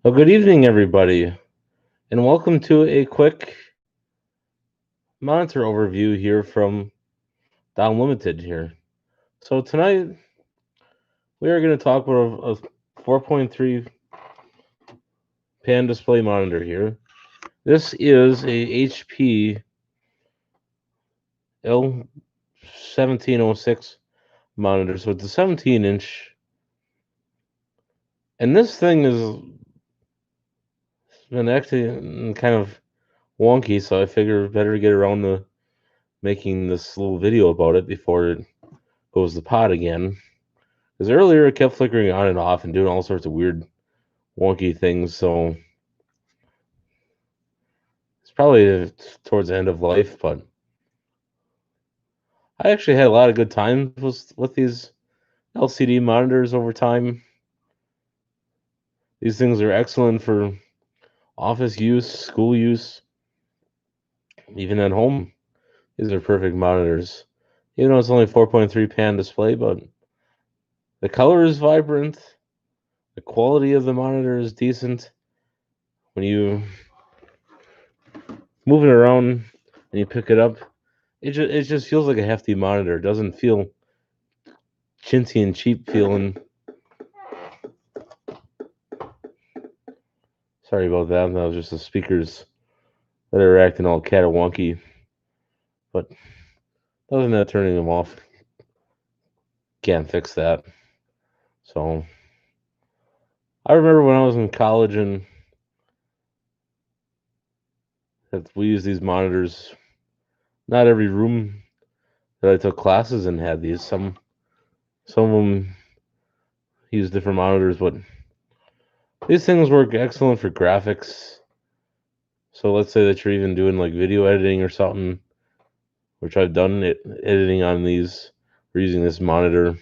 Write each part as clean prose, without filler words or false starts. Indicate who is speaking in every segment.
Speaker 1: Well, good evening, everybody, and welcome to a quick monitor overview here from Down Limited here. So tonight we are going to talk about a 4.3 pan display monitor here. This is a HP l1706 monitor, so it's a 17-inch, and this thing has been acting kind of wonky, so I figure better get around to making this little video about it before it goes to pot again. Because earlier it kept flickering on and off and doing all sorts of weird, wonky things. So it's probably towards the end of life. But I actually had a lot of good times with these LCD monitors over time. These things are excellent for office use, school use, even at home. These are perfect monitors. Even though it's only 4.3 pan display, but the color is vibrant. The quality of the monitor is decent. When you move it around and you pick it up, it just feels like a hefty monitor. It doesn't feel chintzy and cheap feeling. Sorry about that. That was just the speakers that are acting all catawonky. But other than that, turning them off, can't fix that. So I remember when I was in college and that we used these monitors. Not every room that I took classes in had these. Some of them use different monitors, but these things work excellent for graphics. So let's say that you're even doing like video editing or something, which I've done editing on these or using this monitor.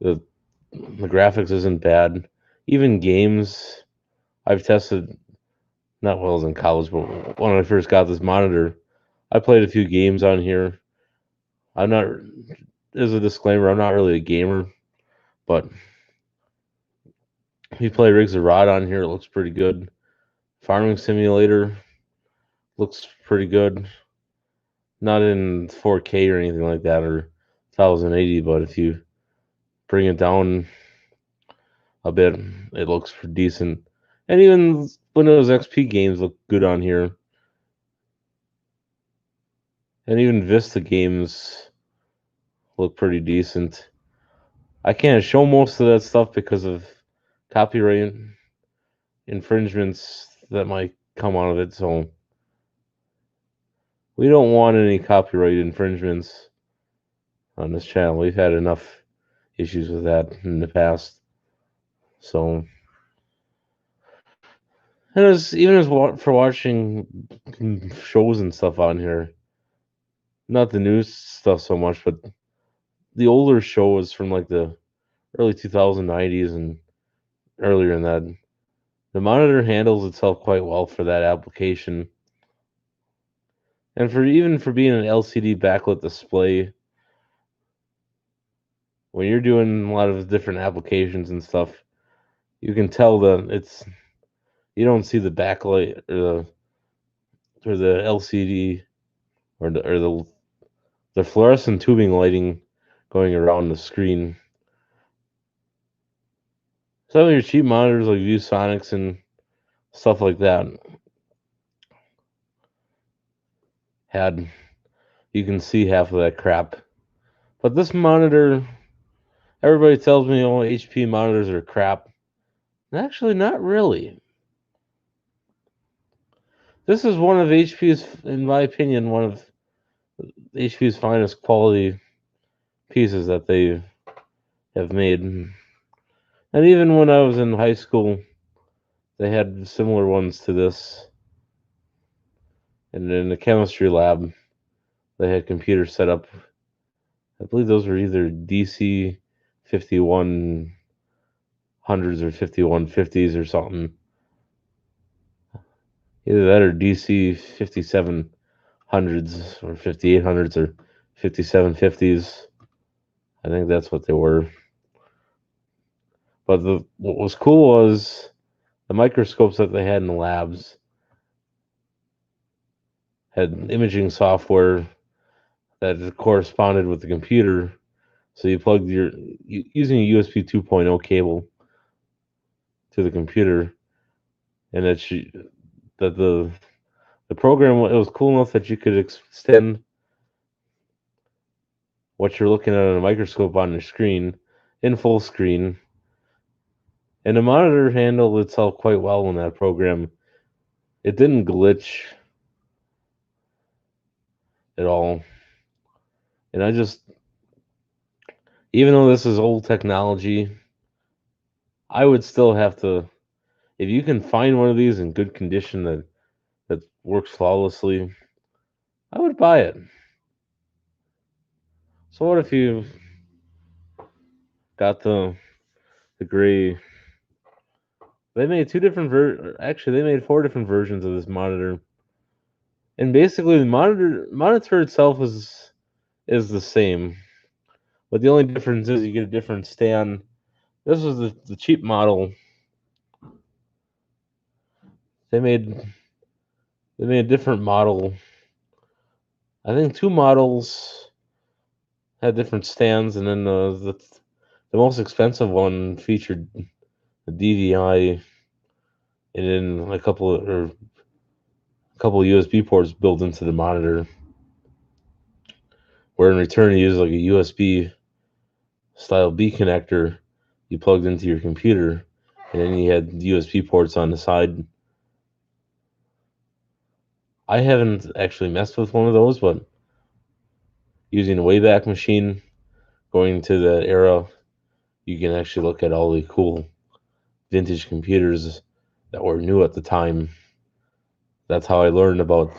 Speaker 1: The the graphics isn't bad. Even games I've tested, not well as in college, but when I first got this monitor, I played a few games on here. I'm not, as a disclaimer, I'm not really a gamer, but if you play Rigs of Rod on here, it looks pretty good. Farming Simulator looks pretty good. Not in 4K or anything like that or 1080, but if you bring it down a bit, it looks decent. And even Windows XP games look good on here. And even Vista games look pretty decent. I can't show most of that stuff because of copyright infringements that might come out of it, so we don't want any copyright infringements on this channel. We've had enough issues with that in the past. So, and for watching shows and stuff on here, not the news stuff so much, but the older shows from like the early 2090s and earlier in that, the monitor handles itself quite well for that application. And for being an LCD backlit display, when you're doing a lot of different applications and stuff, you can tell that you don't see the backlight or the LCD or the fluorescent tubing lighting going around the screen. Some of your cheap monitors like ViewSonics and stuff like that had you can see half of that crap. But this monitor, everybody tells me, oh, HP monitors are crap. Actually, not really. This is one of HP's, in my opinion, one of HP's finest quality pieces that they have made. And even when I was in high school, they had similar ones to this. And in the chemistry lab, they had computers set up. I believe those were either DC 5100s or 5150s or something. Either that or DC 5700s or 5800s or 5750s. I think that's what they were. But what was cool was the microscopes that they had in the labs had imaging software that corresponded with the computer. So you plugged using a USB 2.0 cable to the computer, and that the program, it was cool enough that you could extend what you're looking at on a microscope on your screen in full screen, and the monitor handled itself quite well in that program. It didn't glitch at all, and I just, even though this is old technology, I would still have to, if you can find one of these in good condition that works flawlessly, I would buy it. So what if you got the gray? They made two different actually they made four different versions of this monitor, and basically the monitor itself is the same, but the only difference is you get a different stand. This was the cheap model. They made they made a different model. I think two models had different stands, and then the most expensive one featured a DVI and then a couple of USB ports built into the monitor. Where in return you use like a USB style B connector you plugged into your computer, and then you had USB ports on the side. I haven't actually messed with one of those, but using a Wayback Machine, going to that era, you can actually look at all the cool vintage computers that were new at the time. That's how I learned about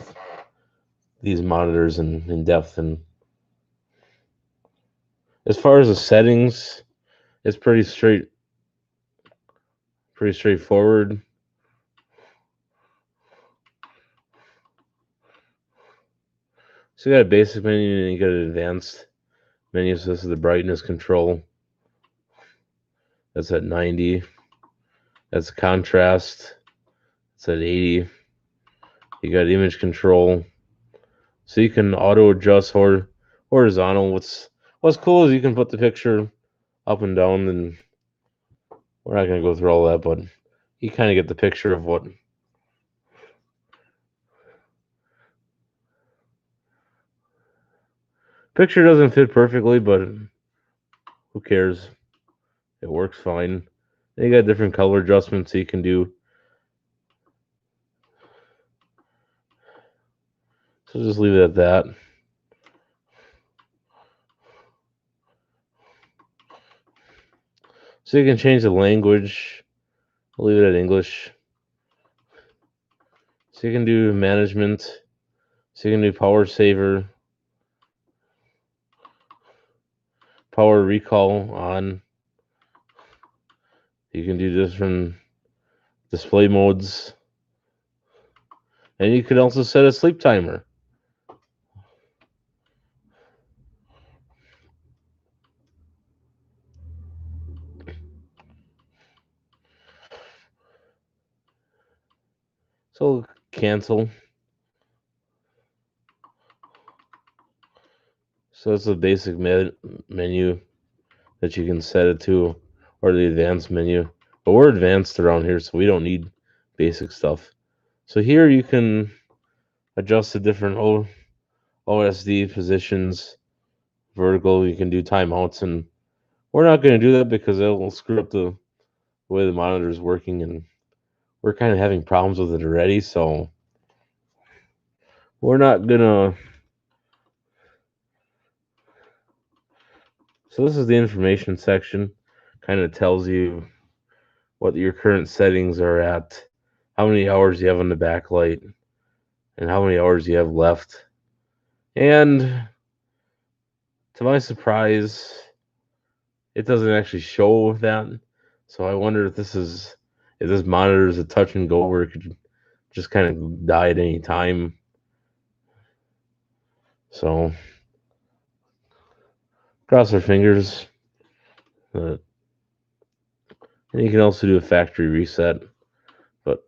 Speaker 1: these monitors in depth. And as far as the settings, it's pretty straightforward. So you got a basic menu and you got an advanced menu. So this is the brightness control. That's at 90. That's contrast. It's at 80. You got image control. So you can auto adjust horizontal. What's cool is you can put the picture up and down, and we're not gonna go through all that, but you kind of get the picture of what picture doesn't fit perfectly, but who cares? It works fine. And you got different color adjustments so you can do. So just leave it at that. So you can change the language. I'll leave it at English. So you can do management. So you can do power saver, power recall on. You can do different display modes. And you can also set a sleep timer. So cancel. So that's the basic menu that you can set it to, or the advanced menu. But we're advanced around here, so we don't need basic stuff. So here you can adjust the different OSD positions, vertical. You can do timeouts, and we're not going to do that because it will screw up the way the monitor is working, and we're kind of having problems with it already. So we're not gonna. So this is the information section. Kind of tells you what your current settings are at, how many hours you have on the backlight, and how many hours you have left. And to my surprise, it doesn't actually show that. So I wonder if this monitor is a touch and go where it could just kind of die at any time. So cross our fingers that And you can also do a factory reset. But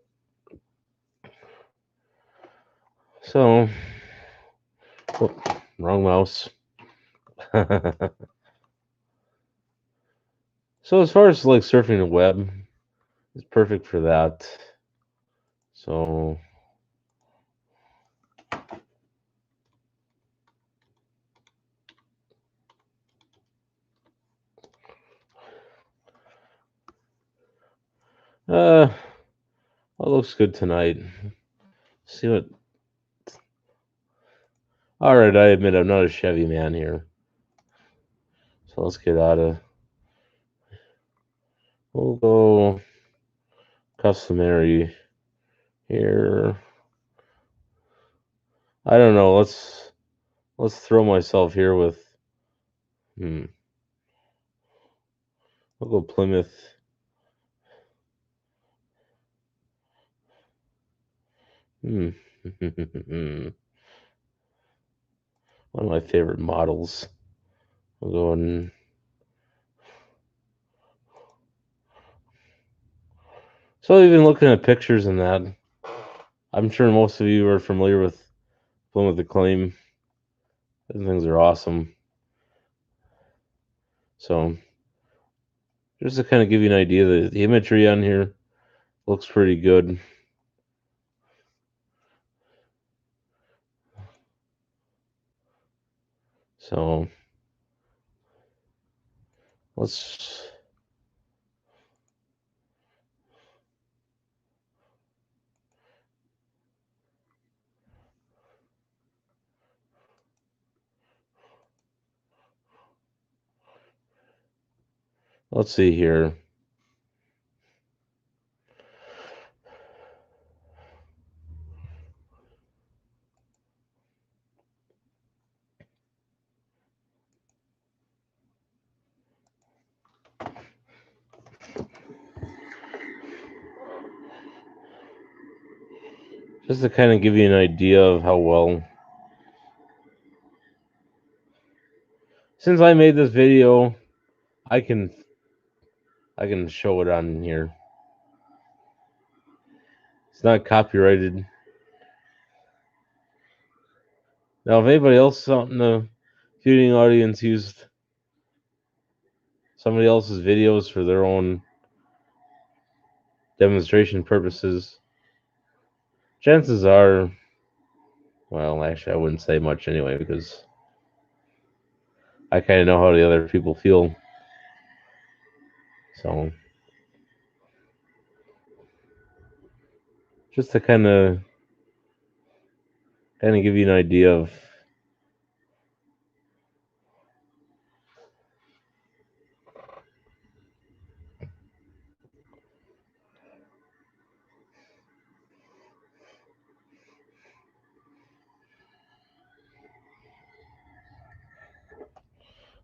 Speaker 1: so, oh, wrong mouse. So as far as like surfing the web, it's perfect for that. So that looks good tonight. See what? All right, I admit I'm not a Chevy man here. So let's get out of. We'll go customary here. I don't know. Let's throw myself here with. I'll go Plymouth. One of my favorite models. I'll go and. So even looking at pictures and that, I'm sure most of you are familiar with Plymouth Acclaim. Those things are awesome. So just to kind of give you an idea, the imagery on here looks pretty good. So let's see here. Just to kind of give you an idea of how well. Since I made this video, I can show it on here. It's not copyrighted. Now, if anybody else out in the viewing audience used somebody else's videos for their own demonstration purposes, chances are, well, actually, I wouldn't say much anyway because I kind of know how the other people feel. So, just to kind of give you an idea of.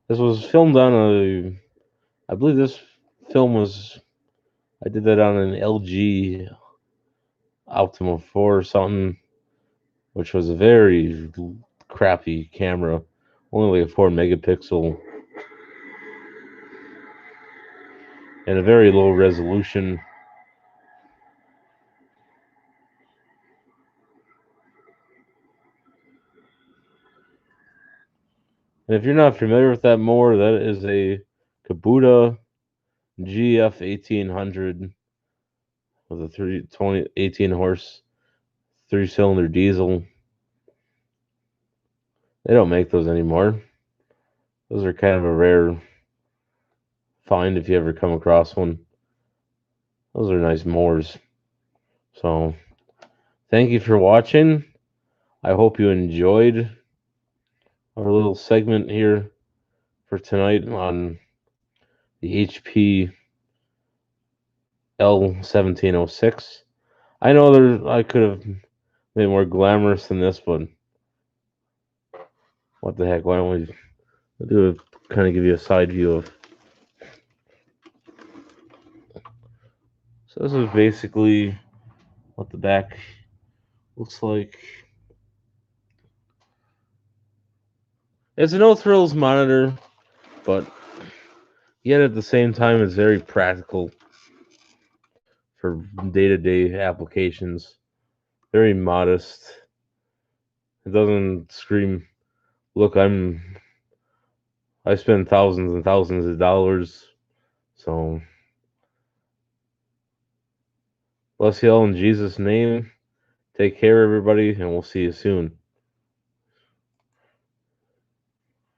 Speaker 1: This was filmed on I believe this film was, I did that on an LG Optima 4 or something, which was a very crappy camera, only like a 4 megapixel, and a very low resolution. And if you're not familiar with that mower, that is a Kubota GF 1800 with a 18 horse 3-cylinder diesel. They don't make those anymore. Those are kind of a rare find if you ever come across one. Those are nice mowers. So, thank you for watching. I hope you enjoyed our little segment here for tonight on the HP l1706. I know I could have made more glamorous than this, but what the heck? Why don't we do a, kind of give you a side view of. So this is basically what the back looks like. It's a no thrills monitor, but yet at the same time it's very practical. for day-to-day applications. Very modest. It doesn't scream, look, I spend thousands and thousands of dollars. So bless you all in Jesus' name. Take care, everybody, and we'll see you soon.